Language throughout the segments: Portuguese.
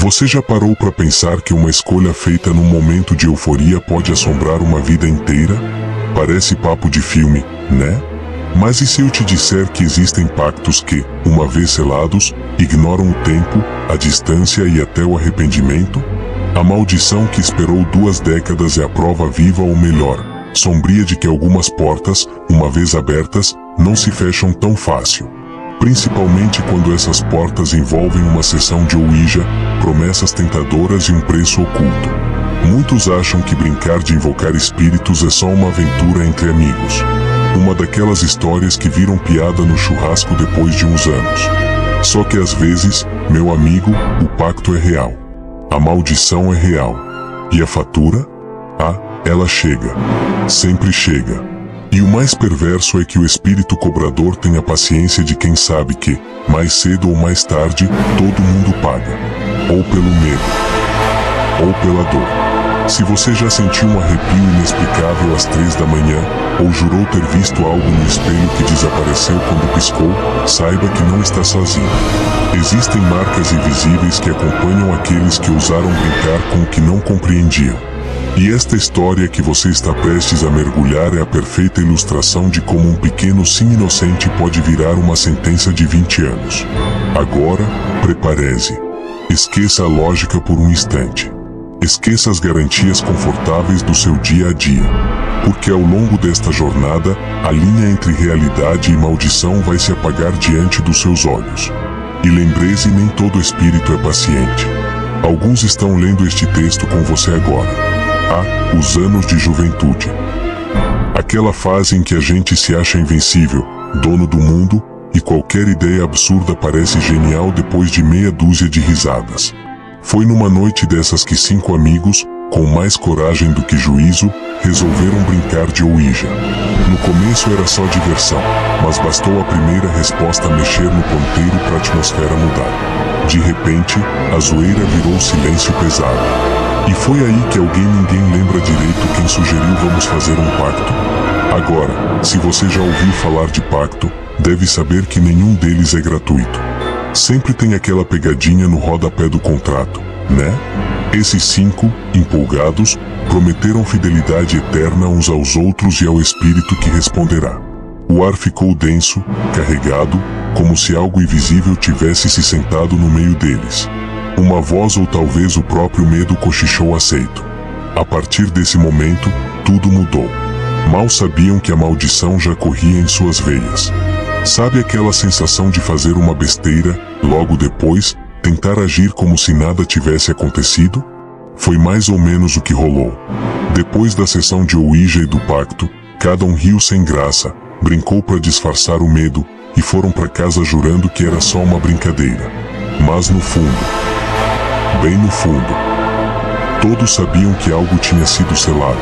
Você já parou para pensar que uma escolha feita num momento de euforia pode assombrar uma vida inteira? Parece papo de filme, né? Mas e se eu te disser que existem pactos que, uma vez selados, ignoram o tempo, a distância e até o arrependimento? A maldição que esperou 2 décadas é a prova viva, ou melhor, sombria, de que algumas portas, uma vez abertas, não se fecham tão fácil. Principalmente quando essas portas envolvem uma sessão de Ouija, promessas tentadoras e um preço oculto. Muitos acham que brincar de invocar espíritos é só uma aventura entre amigos. Uma daquelas histórias que viram piada no churrasco depois de uns anos. Só que às vezes, meu amigo, o pacto é real. A maldição é real. E a fatura? Ah, ela chega. Sempre chega. E o mais perverso é que o espírito cobrador tem a paciência de quem sabe que, mais cedo ou mais tarde, todo mundo paga. Ou pelo medo. Ou pela dor. Se você já sentiu um arrepio inexplicável às 3 da manhã, ou jurou ter visto algo no espelho que desapareceu quando piscou, saiba que não está sozinho. Existem marcas invisíveis que acompanham aqueles que ousaram brincar com o que não compreendiam. E esta história que você está prestes a mergulhar é a perfeita ilustração de como um pequeno sim inocente pode virar uma sentença de 20 anos. Agora, prepare-se. Esqueça a lógica por um instante. Esqueça as garantias confortáveis do seu dia a dia. Porque ao longo desta jornada, a linha entre realidade e maldição vai se apagar diante dos seus olhos. E lembre-se, nem todo espírito é paciente. Alguns estão lendo este texto com você agora. Ah, os anos de juventude. Aquela fase em que a gente se acha invencível, dono do mundo, e qualquer ideia absurda parece genial depois de meia dúzia de risadas. Foi numa noite dessas que 5 amigos, com mais coragem do que juízo, resolveram brincar de Ouija. No começo era só diversão, mas bastou a primeira resposta mexer no ponteiro para a atmosfera mudar. De repente, a zoeira virou silêncio pesado. E foi aí que ninguém lembra direito quem sugeriu vamos fazer um pacto. Agora, se você já ouviu falar de pacto, deve saber que nenhum deles é gratuito. Sempre tem aquela pegadinha no rodapé do contrato, né? Esses 5, empolgados, prometeram fidelidade eterna uns aos outros e ao espírito que responderá. O ar ficou denso, carregado, como se algo invisível tivesse se sentado no meio deles. Uma voz ou talvez o próprio medo cochichou aceito. A partir desse momento, tudo mudou. Mal sabiam que a maldição já corria em suas veias. Sabe aquela sensação de fazer uma besteira, logo depois, tentar agir como se nada tivesse acontecido? Foi mais ou menos o que rolou. Depois da sessão de Ouija e do pacto, cada um riu sem graça, brincou para disfarçar o medo, e foram para casa jurando que era só uma brincadeira. Mas no fundo, bem no fundo, todos sabiam que algo tinha sido selado,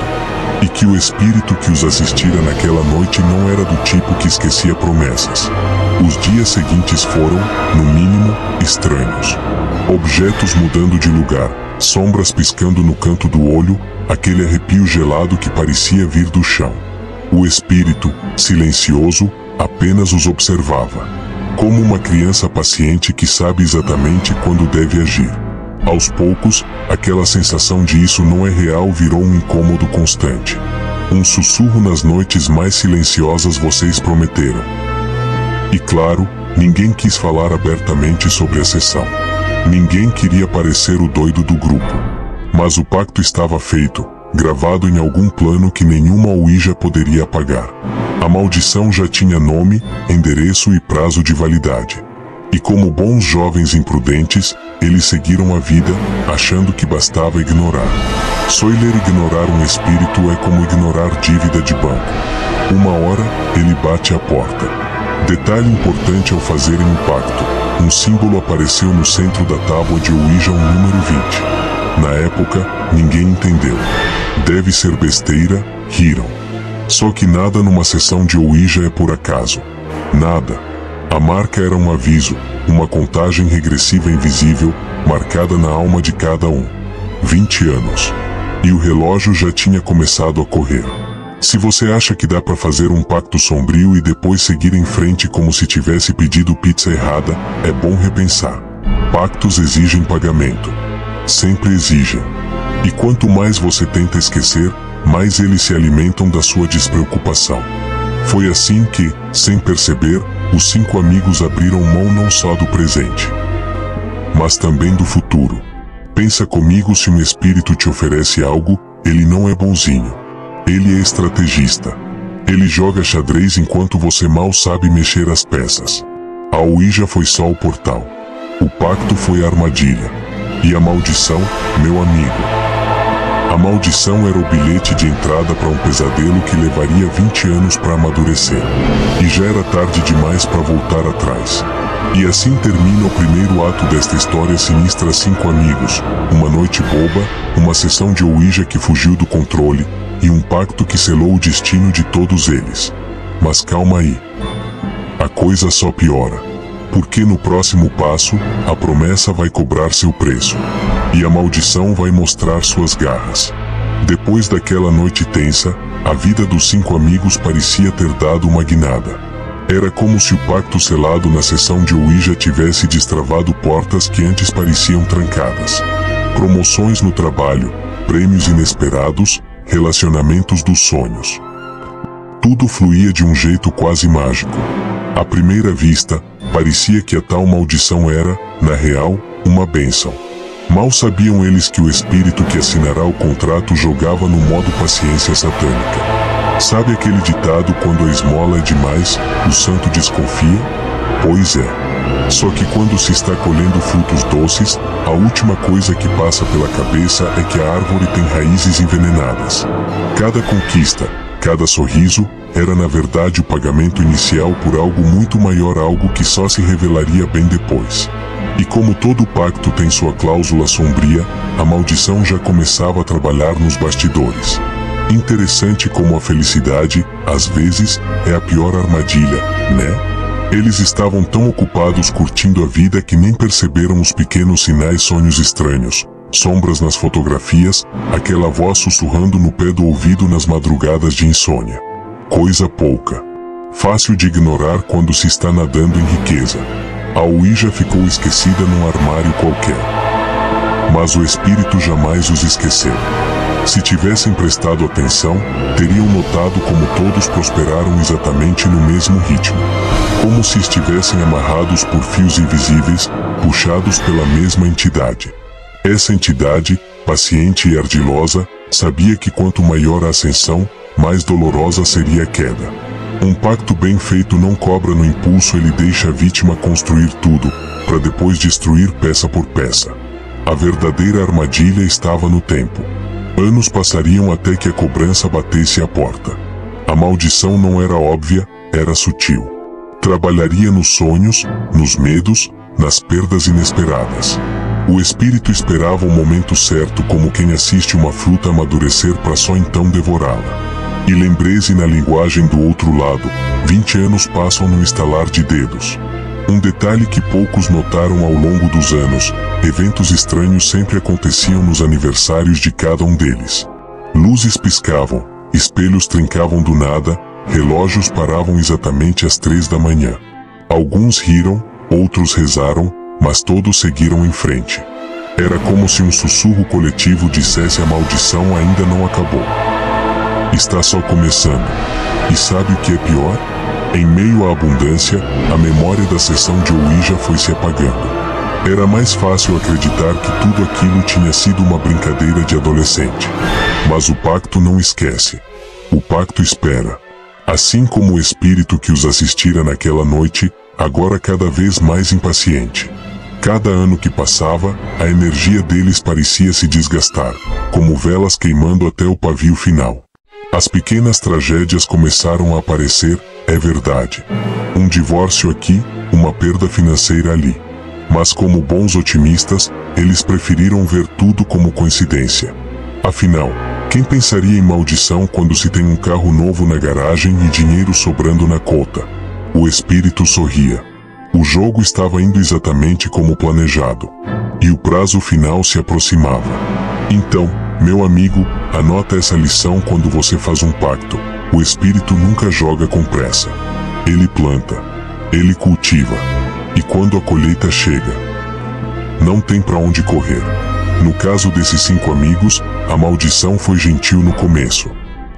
e que o espírito que os assistira naquela noite não era do tipo que esquecia promessas. Os dias seguintes foram, no mínimo, estranhos. Objetos mudando de lugar, sombras piscando no canto do olho, aquele arrepio gelado que parecia vir do chão. O espírito, silencioso, apenas os observava. Como uma criança paciente que sabe exatamente quando deve agir. Aos poucos, aquela sensação de isso não é real virou um incômodo constante. Um sussurro nas noites mais silenciosas vocês prometeram. E claro, ninguém quis falar abertamente sobre a sessão. Ninguém queria parecer o doido do grupo. Mas o pacto estava feito, gravado em algum plano que nenhuma Ouija poderia apagar. A maldição já tinha nome, endereço e prazo de validade. E como bons jovens imprudentes, eles seguiram a vida, achando que bastava ignorar. Só ignorar um espírito é como ignorar dívida de banco. Uma hora, ele bate à porta. Detalhe importante ao fazerem um pacto: um símbolo apareceu no centro da tábua de Ouija, um número 20. Na época, ninguém entendeu. Deve ser besteira, riram. Só que nada numa sessão de Ouija é por acaso. Nada. A marca era um aviso, uma contagem regressiva invisível, marcada na alma de cada um. 20 anos. E o relógio já tinha começado a correr. Se você acha que dá para fazer um pacto sombrio e depois seguir em frente como se tivesse pedido pizza errada, é bom repensar. Pactos exigem pagamento. sempre exigem. E quanto mais você tenta esquecer, mais eles se alimentam da sua despreocupação. Foi assim que, sem perceber, os 5 amigos abriram mão não só do presente, mas também do futuro. Pensa comigo, se um espírito te oferece algo, ele não é bonzinho. Ele é estrategista. Ele joga xadrez enquanto você mal sabe mexer as peças. A Ouija foi só o portal. O pacto foi a armadilha. E a maldição, meu amigo? A maldição era o bilhete de entrada para um pesadelo que levaria 20 anos para amadurecer. E já era tarde demais para voltar atrás. E assim termina o primeiro ato desta história sinistra. 5 amigos, uma noite boba, uma sessão de Ouija que fugiu do controle, e um pacto que selou o destino de todos eles. Mas calma aí. A coisa só piora. Porque no próximo passo, a promessa vai cobrar seu preço. E a maldição vai mostrar suas garras. Depois daquela noite tensa, a vida dos 5 amigos parecia ter dado uma guinada. Era como se o pacto selado na sessão de Ouija tivesse destravado portas que antes pareciam trancadas. Promoções no trabalho, prêmios inesperados, relacionamentos dos sonhos. Tudo fluía de um jeito quase mágico. À primeira vista, parecia que a tal maldição era, na real, uma bênção. Mal sabiam eles que o espírito que assinará o contrato jogava no modo paciência satânica. Sabe aquele ditado: quando a esmola é demais, o santo desconfia? Pois é. Só que quando se está colhendo frutos doces, a última coisa que passa pela cabeça é que a árvore tem raízes envenenadas. Cada conquista, cada sorriso, era na verdade o pagamento inicial por algo muito maior, algo que só se revelaria bem depois. E como todo pacto tem sua cláusula sombria, a maldição já começava a trabalhar nos bastidores. Interessante como a felicidade, às vezes, é a pior armadilha, né? Eles estavam tão ocupados curtindo a vida que nem perceberam os pequenos sinais, sonhos estranhos, sombras nas fotografias, aquela voz sussurrando no pé do ouvido nas madrugadas de insônia. Coisa pouca. Fácil de ignorar quando se está nadando em riqueza. A Ouija ficou esquecida num armário qualquer. Mas o espírito jamais os esqueceu. Se tivessem prestado atenção, teriam notado como todos prosperaram exatamente no mesmo ritmo. Como se estivessem amarrados por fios invisíveis, puxados pela mesma entidade. Essa entidade, paciente e ardilosa, sabia que quanto maior a ascensão, mais dolorosa seria a queda. Um pacto bem feito não cobra no impulso, ele deixa a vítima construir tudo, para depois destruir peça por peça. A verdadeira armadilha estava no tempo. Anos passariam até que a cobrança batesse à porta. A maldição não era óbvia, era sutil. Trabalharia nos sonhos, nos medos, nas perdas inesperadas. O espírito esperava o momento certo, como quem assiste uma fruta amadurecer para só então devorá-la. E lembre-se, na linguagem do outro lado, 20 anos passam no estalar de dedos. Um detalhe que poucos notaram ao longo dos anos: eventos estranhos sempre aconteciam nos aniversários de cada um deles. Luzes piscavam, espelhos trincavam do nada, relógios paravam exatamente às 3 da manhã. Alguns riram, outros rezaram, mas todos seguiram em frente. Era como se um sussurro coletivo dissesse: a maldição ainda não acabou. Está só começando. E sabe o que é pior? Em meio à abundância, a memória da sessão de Ouija foi se apagando. Era mais fácil acreditar que tudo aquilo tinha sido uma brincadeira de adolescente. Mas o pacto não esquece. O pacto espera. Assim como o espírito que os assistira naquela noite, agora cada vez mais impaciente. Cada ano que passava, a energia deles parecia se desgastar, como velas queimando até o pavio final. As pequenas tragédias começaram a aparecer, é verdade. Um divórcio aqui, uma perda financeira ali. Mas como bons otimistas, eles preferiram ver tudo como coincidência. Afinal, quem pensaria em maldição quando se tem um carro novo na garagem e dinheiro sobrando na conta? O espírito sorria. O jogo estava indo exatamente como planejado. E o prazo final se aproximava. Então, meu amigo, anota essa lição quando você faz um pacto. O espírito nunca joga com pressa. Ele planta. Ele cultiva. E quando a colheita chega, não tem para onde correr. No caso desses 5 amigos, a maldição foi gentil no começo,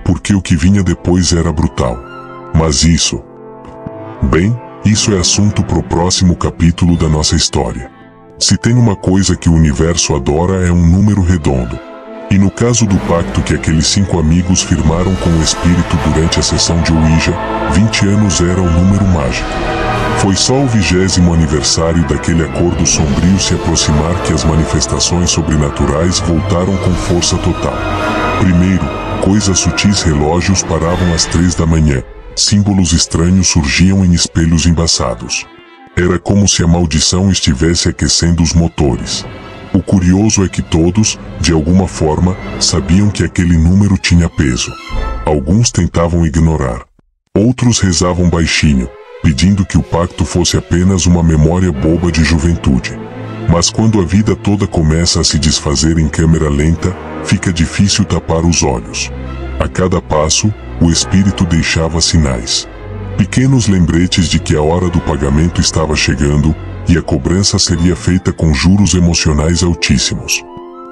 porque o que vinha depois era brutal. Mas isso... Bem, isso é assunto pro próximo capítulo da nossa história. Se tem uma coisa que o universo adora é um número redondo. E no caso do pacto que aqueles 5 amigos firmaram com o espírito durante a sessão de Ouija, 20 anos era o número mágico. Foi só o 20º aniversário daquele acordo sombrio se aproximar que as manifestações sobrenaturais voltaram com força total. Primeiro, coisas sutis, relógios paravam às 3 da manhã, símbolos estranhos surgiam em espelhos embaçados. Era como se a maldição estivesse aquecendo os motores. O curioso é que todos, de alguma forma, sabiam que aquele número tinha peso. Alguns tentavam ignorar. Outros rezavam baixinho, pedindo que o pacto fosse apenas uma memória boba de juventude. Mas quando a vida toda começa a se desfazer em câmera lenta, fica difícil tapar os olhos. A cada passo, o espírito deixava sinais. Pequenos lembretes de que a hora do pagamento estava chegando, e a cobrança seria feita com juros emocionais altíssimos.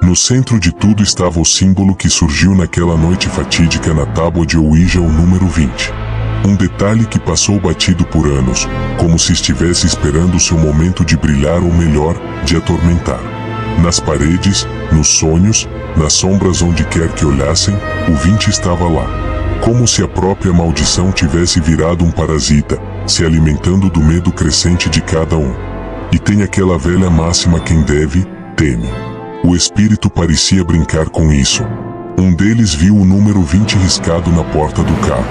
No centro de tudo estava o símbolo que surgiu naquela noite fatídica na tábua de Ouija, o número 20. Um detalhe que passou batido por anos, como se estivesse esperando seu momento de brilhar ou melhor, de atormentar. Nas paredes, nos sonhos, nas sombras onde quer que olhassem, o 20 estava lá. Como se a própria maldição tivesse virado um parasita, se alimentando do medo crescente de cada um. E tem aquela velha máxima: quem deve, teme. O espírito parecia brincar com isso. Um deles viu o número 20 riscado na porta do carro.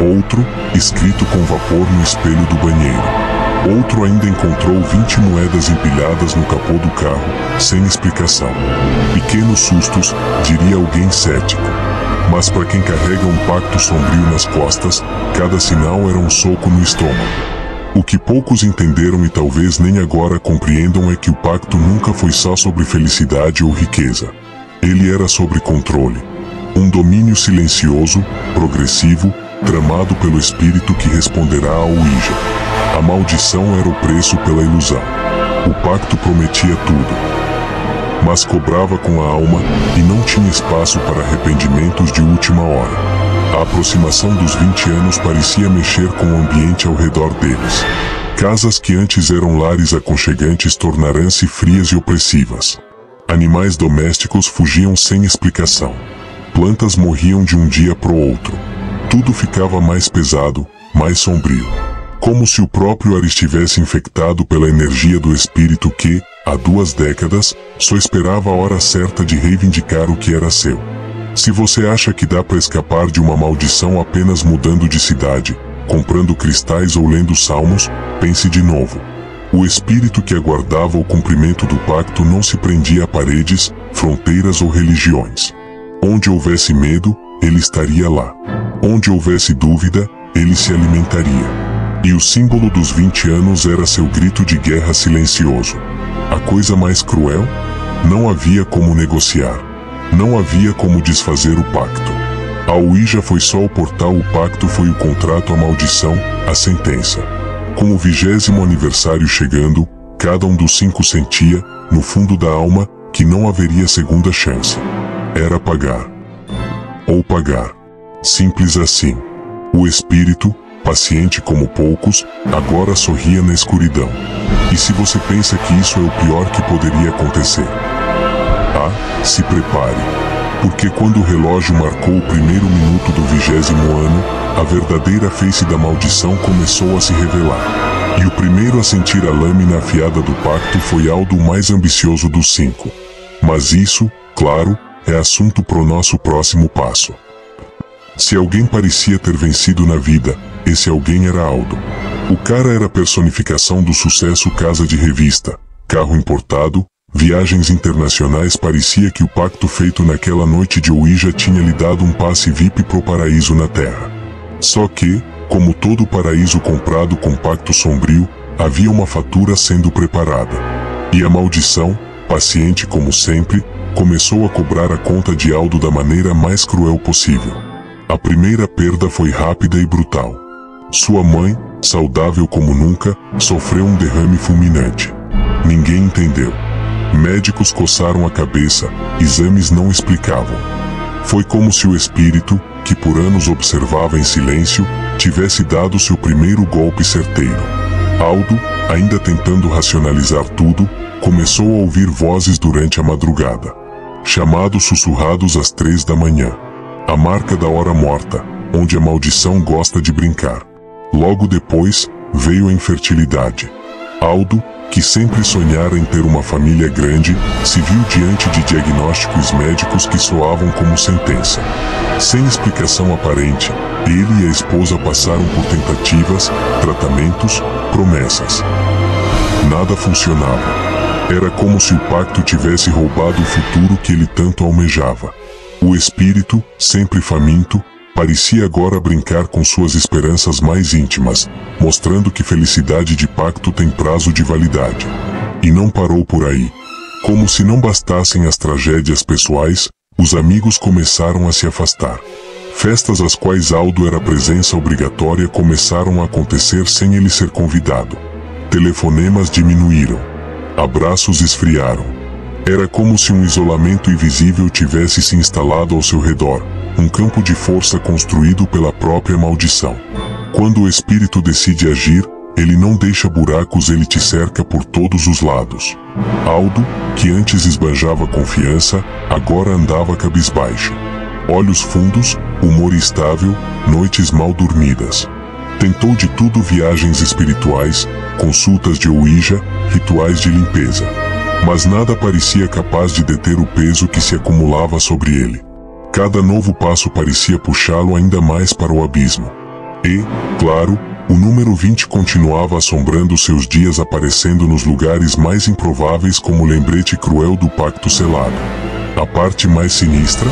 Outro, escrito com vapor no espelho do banheiro. Outro ainda encontrou 20 moedas empilhadas no capô do carro, sem explicação. Pequenos sustos, diria alguém cético. Mas para quem carrega um pacto sombrio nas costas, cada sinal era um soco no estômago. O que poucos entenderam e talvez nem agora compreendam é que o pacto nunca foi só sobre felicidade ou riqueza. Ele era sobre controle. Um domínio silencioso, progressivo, tramado pelo espírito que responderá ao Ouija. A maldição era o preço pela ilusão. O pacto prometia tudo, mas cobrava com a alma, e não tinha espaço para arrependimentos de última hora. A aproximação dos 20 anos parecia mexer com o ambiente ao redor deles. Casas que antes eram lares aconchegantes tornaram-se frias e opressivas. Animais domésticos fugiam sem explicação. Plantas morriam de um dia pro outro. Tudo ficava mais pesado, mais sombrio. Como se o próprio ar estivesse infectado pela energia do espírito que, há 2 décadas, só esperava a hora certa de reivindicar o que era seu. Se você acha que dá para escapar de uma maldição apenas mudando de cidade, comprando cristais ou lendo salmos, pense de novo. O espírito que aguardava o cumprimento do pacto não se prendia a paredes, fronteiras ou religiões. Onde houvesse medo, ele estaria lá. Onde houvesse dúvida, ele se alimentaria. E o símbolo dos 20 anos era seu grito de guerra silencioso. A coisa mais cruel? Não havia como negociar. Não havia como desfazer o pacto. A Ouija foi só o portal, o pacto foi o contrato, a maldição, a sentença. Com o 20º aniversário chegando, cada um dos 5 sentia, no fundo da alma, que não haveria segunda chance. Era pagar. Ou pagar. Simples assim. O espírito, paciente como poucos, agora sorria na escuridão. E se você pensa que isso é o pior que poderia acontecer? Ah, se prepare. Porque quando o relógio marcou o primeiro minuto do 20º ano, a verdadeira face da maldição começou a se revelar. E o primeiro a sentir a lâmina afiada do pacto foi Aldo, o mais ambicioso dos 5. Mas isso, claro, é assunto pro nosso próximo passo. Se alguém parecia ter vencido na vida, esse alguém era Aldo. O cara era a personificação do sucesso, casa de revista, carro importado, viagens internacionais. Parecia que o pacto feito naquela noite de Ouija tinha lhe dado um passe VIP pro paraíso na Terra. Só que, como todo paraíso comprado com pacto sombrio, havia uma fatura sendo preparada. E a maldição, paciente como sempre, começou a cobrar a conta de Aldo da maneira mais cruel possível. A primeira perda foi rápida e brutal. Sua mãe, saudável como nunca, sofreu um derrame fulminante. Ninguém entendeu. Médicos coçaram a cabeça, exames não explicavam. Foi como se o espírito, que por anos observava em silêncio, tivesse dado seu primeiro golpe certeiro. Aldo, ainda tentando racionalizar tudo, começou a ouvir vozes durante a madrugada. Chamados sussurrados às 3 da manhã. A marca da hora morta, onde a maldição gosta de brincar. Logo depois, veio a infertilidade. Aldo, que sempre sonhara em ter uma família grande, se viu diante de diagnósticos médicos que soavam como sentença. Sem explicação aparente, ele e a esposa passaram por tentativas, tratamentos, promessas. Nada funcionava. Era como se o pacto tivesse roubado o futuro que ele tanto almejava. O espírito, sempre faminto, parecia agora brincar com suas esperanças mais íntimas, mostrando que felicidade de pacto tem prazo de validade. E não parou por aí. Como se não bastassem as tragédias pessoais, os amigos começaram a se afastar. Festas às quais Aldo era presença obrigatória começaram a acontecer sem ele ser convidado. Telefonemas diminuíram. Abraços esfriaram. Era como se um isolamento invisível tivesse se instalado ao seu redor, um campo de força construído pela própria maldição. Quando o espírito decide agir, ele não deixa buracos, ele te cerca por todos os lados. Aldo, que antes esbanjava confiança, agora andava cabisbaixo. Olhos fundos, humor instável, noites mal dormidas. Tentou de tudo: viagens espirituais, consultas de Ouija, rituais de limpeza. Mas nada parecia capaz de deter o peso que se acumulava sobre ele. Cada novo passo parecia puxá-lo ainda mais para o abismo. E, claro, o número 20 continuava assombrando seus dias, aparecendo nos lugares mais improváveis como lembrete cruel do pacto selado. A parte mais sinistra,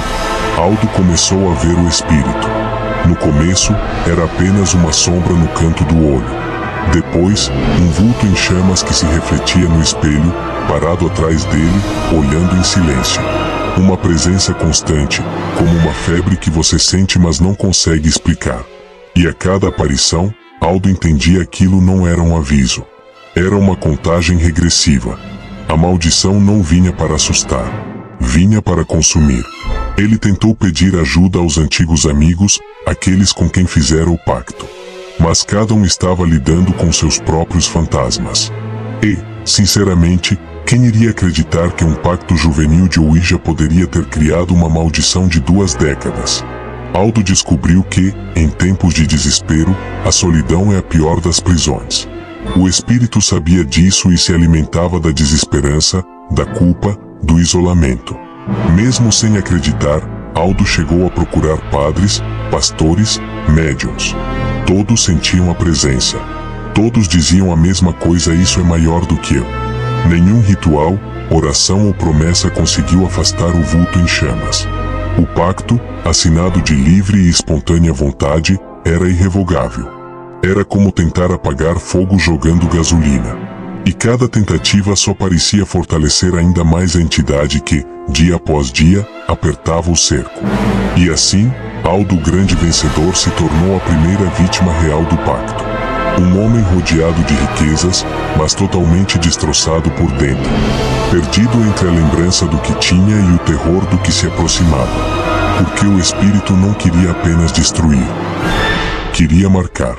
Aldo começou a ver o espírito. No começo, era apenas uma sombra no canto do olho. Depois, um vulto em chamas que se refletia no espelho, parado atrás dele, olhando em silêncio. Uma presença constante, como uma febre que você sente mas não consegue explicar. E a cada aparição, Aldo entendia aquilo não era um aviso. Era uma contagem regressiva. A maldição não vinha para assustar. Vinha para consumir. Ele tentou pedir ajuda aos antigos amigos, aqueles com quem fizera o pacto. Mas cada um estava lidando com seus próprios fantasmas. E, sinceramente, quem iria acreditar que um pacto juvenil de Ouija poderia ter criado uma maldição de 2 décadas? Aldo descobriu que, em tempos de desespero, a solidão é a pior das prisões. O espírito sabia disso e se alimentava da desesperança, da culpa, do isolamento. Mesmo sem acreditar, Aldo chegou a procurar padres, pastores, médiuns. Todos sentiam a presença. Todos diziam a mesma coisa: isso é maior do que eu. Nenhum ritual, oração ou promessa conseguiu afastar o vulto em chamas. O pacto, assinado de livre e espontânea vontade, era irrevogável. Era como tentar apagar fogo jogando gasolina. E cada tentativa só parecia fortalecer ainda mais a entidade que, dia após dia, apertava o cerco. E assim, Aldo, o grande vencedor, se tornou a primeira vítima real do pacto. Um homem rodeado de riquezas, mas totalmente destroçado por dentro. Perdido entre a lembrança do que tinha e o terror do que se aproximava. Porque o espírito não queria apenas destruir. Queria marcar.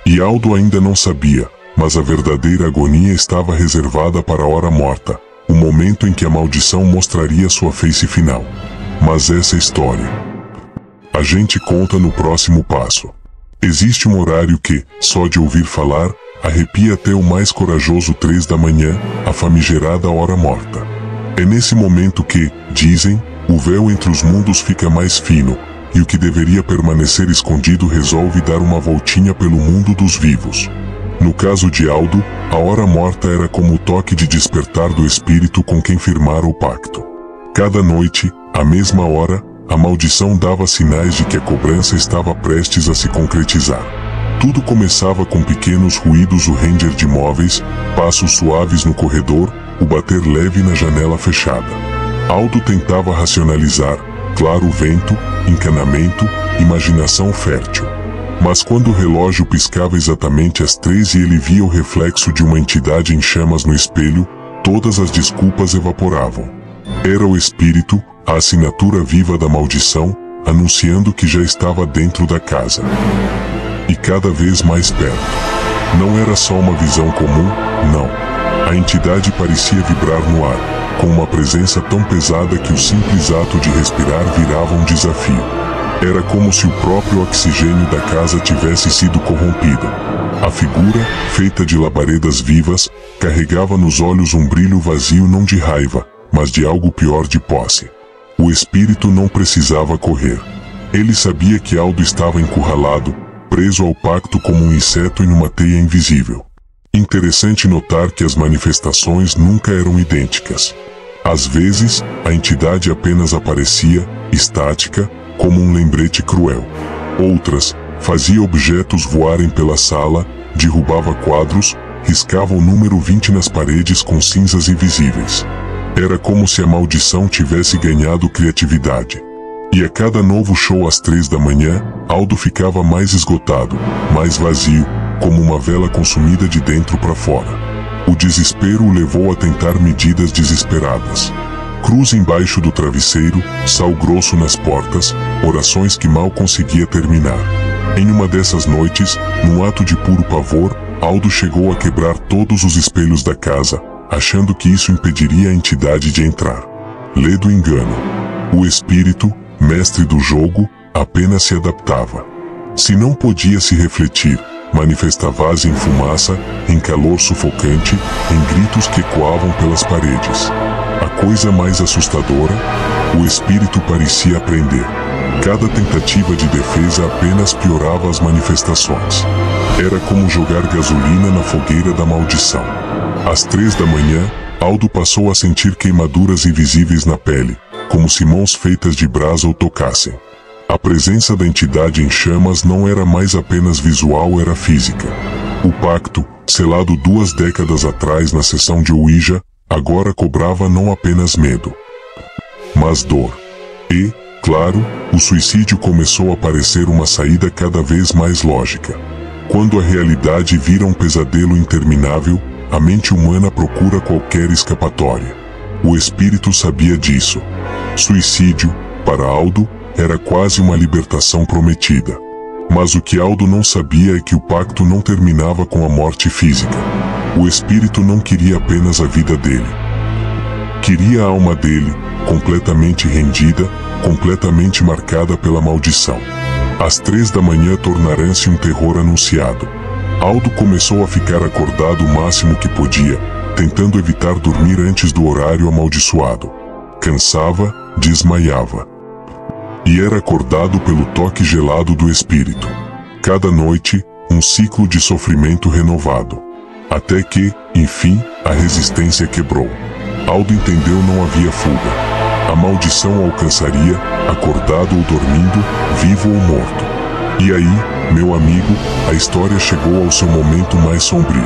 E Aldo ainda não sabia, mas a verdadeira agonia estava reservada para a hora morta, o momento em que a maldição mostraria sua face final. Mas essa história a gente conta no próximo passo. Existe um horário que, só de ouvir falar, arrepia até o mais corajoso. 3 da manhã, a famigerada hora morta. É nesse momento que, dizem, o véu entre os mundos fica mais fino, e o que deveria permanecer escondido resolve dar uma voltinha pelo mundo dos vivos. No caso de Aldo, a hora morta era como o toque de despertar do espírito com quem firmara o pacto. Cada noite, à mesma hora, a maldição dava sinais de que a cobrança estava prestes a se concretizar. Tudo começava com pequenos ruídos: o ranger de móveis, passos suaves no corredor, o bater leve na janela fechada. Aldo tentava racionalizar, claro, vento, encanamento, imaginação fértil. Mas quando o relógio piscava exatamente às 3 e ele via o reflexo de uma entidade em chamas no espelho, Todas as desculpas evaporavam. Era o espírito, a assinatura viva da maldição, anunciando que já estava dentro da casa. E cada vez mais perto. Não era só uma visão comum, não. A entidade parecia vibrar no ar, com uma presença tão pesada que o simples ato de respirar virava um desafio. Era como se o próprio oxigênio da casa tivesse sido corrompido. A figura, feita de labaredas vivas, carregava nos olhos um brilho vazio não de raiva, mas de algo pior, de posse. O espírito não precisava correr. Ele sabia que Aldo estava encurralado, preso ao pacto como um inseto em uma teia invisível. Interessante notar que as manifestações nunca eram idênticas. Às vezes, a entidade apenas aparecia, estática, como um lembrete cruel. Outras, fazia objetos voarem pela sala, derrubava quadros, riscava o número 20 nas paredes com cinzas invisíveis. Era como se a maldição tivesse ganhado criatividade. E a cada novo show às 3 da manhã, Aldo ficava mais esgotado, mais vazio, como uma vela consumida de dentro para fora. O desespero o levou a tentar medidas desesperadas. Cruz embaixo do travesseiro, sal grosso nas portas, orações que mal conseguia terminar. Em uma dessas noites, num ato de puro pavor, Aldo chegou a quebrar todos os espelhos da casa, achando que isso impediria a entidade de entrar. Lê do engano. O espírito, mestre do jogo, apenas se adaptava. Se não podia se refletir, manifestava-se em fumaça, em calor sufocante, em gritos que ecoavam pelas paredes. A coisa mais assustadora, o espírito parecia aprender. Cada tentativa de defesa apenas piorava as manifestações. Era como jogar gasolina na fogueira da maldição. Às 3 da manhã, Aldo passou a sentir queimaduras invisíveis na pele, como se mãos feitas de brasa o tocassem. A presença da entidade em chamas não era mais apenas visual, era física. O pacto, selado 2 décadas atrás na sessão de Ouija, agora cobrava não apenas medo, mas dor. E, claro, o suicídio começou a parecer uma saída cada vez mais lógica. Quando a realidade vira um pesadelo interminável, a mente humana procura qualquer escapatória. O espírito sabia disso. Suicídio, para Aldo, era quase uma libertação prometida. Mas o que Aldo não sabia é que o pacto não terminava com a morte física. O espírito não queria apenas a vida dele. Queria a alma dele, completamente rendida, completamente marcada pela maldição. Às 3 da manhã tornaram-se um terror anunciado. Aldo começou a ficar acordado o máximo que podia, tentando evitar dormir antes do horário amaldiçoado. Cansava, desmaiava. E era acordado pelo toque gelado do espírito. Cada noite, um ciclo de sofrimento renovado. Até que, enfim, a resistência quebrou. Aldo entendeu não havia fuga. A maldição o alcançaria, acordado ou dormindo, vivo ou morto. E aí, meu amigo, a história chegou ao seu momento mais sombrio.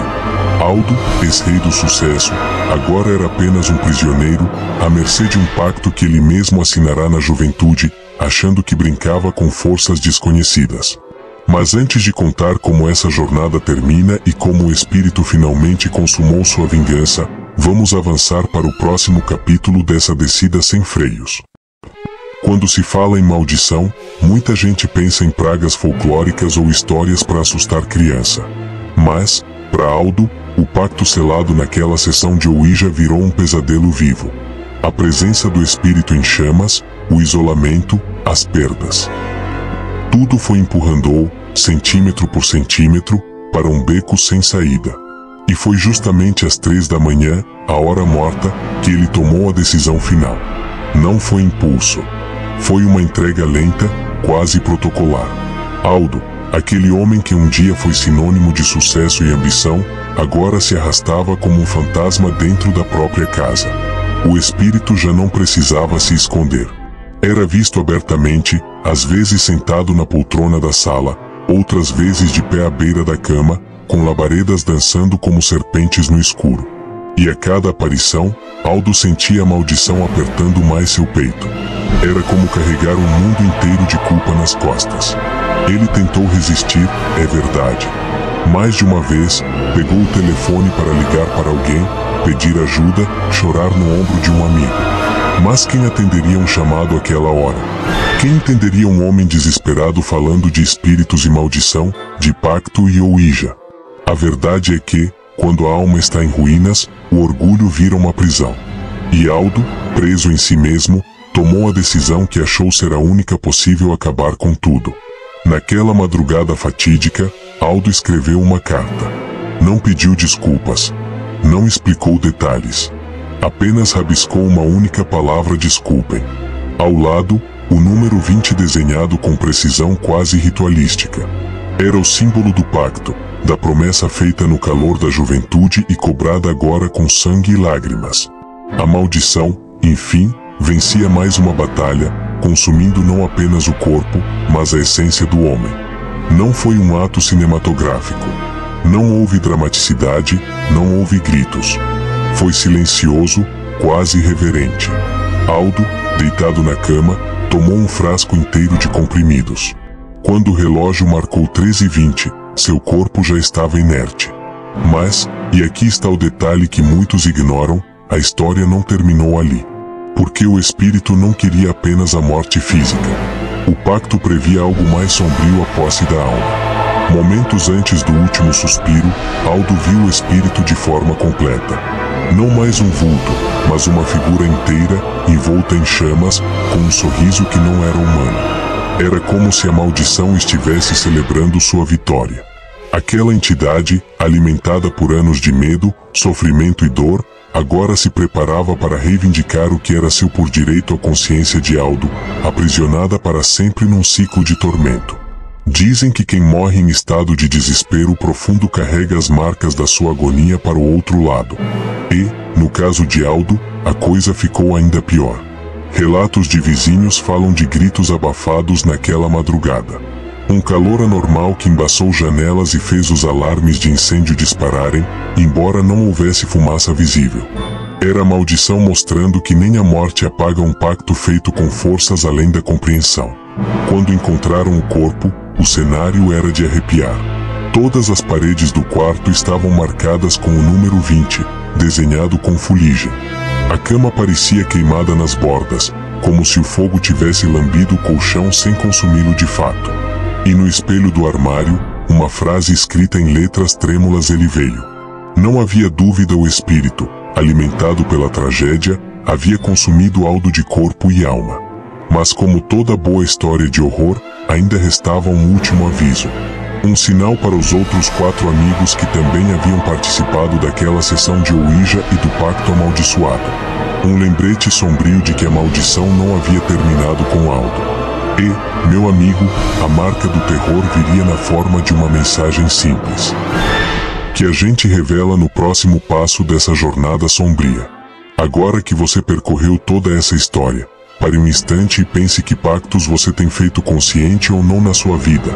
Aldo, ex-rei do sucesso, agora era apenas um prisioneiro, à mercê de um pacto que ele mesmo assinará na juventude, achando que brincava com forças desconhecidas. Mas antes de contar como essa jornada termina e como o espírito finalmente consumou sua vingança, vamos avançar para o próximo capítulo dessa descida sem freios. Quando se fala em maldição, muita gente pensa em pragas folclóricas ou histórias para assustar criança. Mas, para Aldo, o pacto selado naquela sessão de Ouija virou um pesadelo vivo. A presença do espírito em chamas, o isolamento, as perdas. Tudo foi empurrando-o, centímetro por centímetro, para um beco sem saída. E foi justamente às 3 da manhã, a hora morta, que ele tomou a decisão final. Não foi impulso. Foi uma entrega lenta, quase protocolar. Aldo, aquele homem que um dia foi sinônimo de sucesso e ambição, agora se arrastava como um fantasma dentro da própria casa. O espírito já não precisava se esconder. Era visto abertamente, às vezes sentado na poltrona da sala, outras vezes de pé à beira da cama, com labaredas dançando como serpentes no escuro. E a cada aparição, Aldo sentia a maldição apertando mais seu peito. Era como carregar um mundo inteiro de culpa nas costas. Ele tentou resistir, é verdade. Mais de uma vez, pegou o telefone para ligar para alguém, pedir ajuda, chorar no ombro de um amigo. Mas quem atenderia um chamado àquela hora? Quem entenderia um homem desesperado falando de espíritos e maldição, de pacto e ouija? A verdade é que, quando a alma está em ruínas, o orgulho vira uma prisão. E Aldo, preso em si mesmo, tomou a decisão que achou ser a única possível acabar com tudo. Naquela madrugada fatídica, Aldo escreveu uma carta. Não pediu desculpas. Não explicou detalhes. Apenas rabiscou uma única palavra: desculpem. Ao lado, o número 20 desenhado com precisão quase ritualística. Era o símbolo do pacto, da promessa feita no calor da juventude e cobrada agora com sangue e lágrimas. A maldição, enfim, vencia mais uma batalha, consumindo não apenas o corpo, mas a essência do homem. Não foi um ato cinematográfico. Não houve dramaticidade, não houve gritos. Foi silencioso, quase reverente. Aldo, deitado na cama, tomou um frasco inteiro de comprimidos. Quando o relógio marcou 13h20, seu corpo já estava inerte. Mas, e aqui está o detalhe que muitos ignoram, a história não terminou ali. Porque o espírito não queria apenas a morte física. O pacto previa algo mais sombrio: a posse da alma. Momentos antes do último suspiro, Aldo viu o espírito de forma completa. Não mais um vulto, mas uma figura inteira, envolta em chamas, com um sorriso que não era humano. Era como se a maldição estivesse celebrando sua vitória. Aquela entidade, alimentada por anos de medo, sofrimento e dor, agora se preparava para reivindicar o que era seu por direito à consciência de Aldo, aprisionada para sempre num ciclo de tormento. Dizem que quem morre em estado de desespero profundo carrega as marcas da sua agonia para o outro lado. E, no caso de Aldo, a coisa ficou ainda pior. Relatos de vizinhos falam de gritos abafados naquela madrugada. Um calor anormal que embaçou janelas e fez os alarmes de incêndio dispararem, embora não houvesse fumaça visível. Era a maldição mostrando que nem a morte apaga um pacto feito com forças além da compreensão. Quando encontraram o corpo, o cenário era de arrepiar. Todas as paredes do quarto estavam marcadas com o número 20, desenhado com fuligem. A cama parecia queimada nas bordas, como se o fogo tivesse lambido o colchão sem consumi-lo de fato. E no espelho do armário, uma frase escrita em letras trêmulas: ele veio. Não havia dúvida: o espírito, alimentado pela tragédia, havia consumido Aldo de corpo e alma. Mas como toda boa história de horror, ainda restava um último aviso. Um sinal para os outros 4 amigos que também haviam participado daquela sessão de ouija e do pacto amaldiçoado. Um lembrete sombrio de que a maldição não havia terminado com Aldo. E, meu amigo, a marca do terror viria na forma de uma mensagem simples, que a gente revela no próximo passo dessa jornada sombria. Agora que você percorreu toda essa história, pare um instante e pense que pactos você tem feito consciente ou não na sua vida.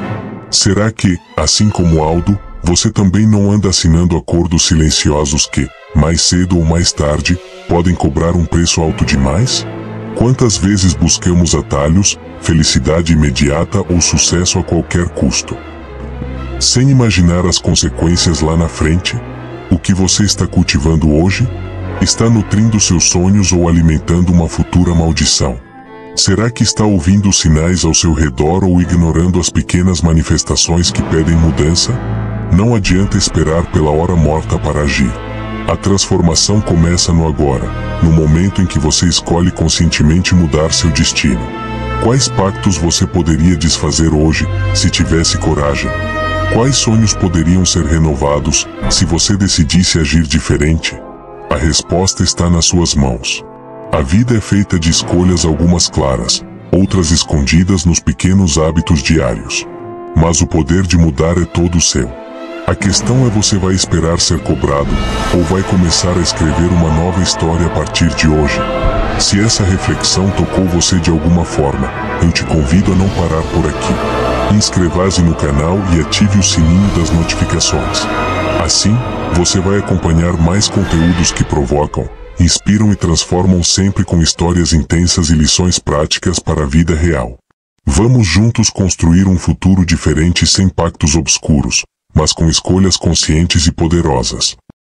Será que, assim como Aldo, você também não anda assinando acordos silenciosos que, mais cedo ou mais tarde, podem cobrar um preço alto demais? Quantas vezes buscamos atalhos, felicidade imediata ou sucesso a qualquer custo, sem imaginar as consequências lá na frente? O que você está cultivando hoje? Está nutrindo seus sonhos ou alimentando uma futura maldição? Será que está ouvindo os sinais ao seu redor ou ignorando as pequenas manifestações que pedem mudança? Não adianta esperar pela hora morta para agir. A transformação começa no agora, no momento em que você escolhe conscientemente mudar seu destino. Quais pactos você poderia desfazer hoje, se tivesse coragem? Quais sonhos poderiam ser renovados, se você decidisse agir diferente? A resposta está nas suas mãos. A vida é feita de escolhas, algumas claras, outras escondidas nos pequenos hábitos diários. Mas o poder de mudar é todo seu. A questão é: você vai esperar ser cobrado, ou vai começar a escrever uma nova história a partir de hoje? Se essa reflexão tocou você de alguma forma, eu te convido a não parar por aqui. Inscreva-se no canal e ative o sininho das notificações. Assim, você vai acompanhar mais conteúdos que provocam, inspiram e transformam, sempre com histórias intensas e lições práticas para a vida real. Vamos juntos construir um futuro diferente, sem pactos obscuros, mas com escolhas conscientes e poderosas.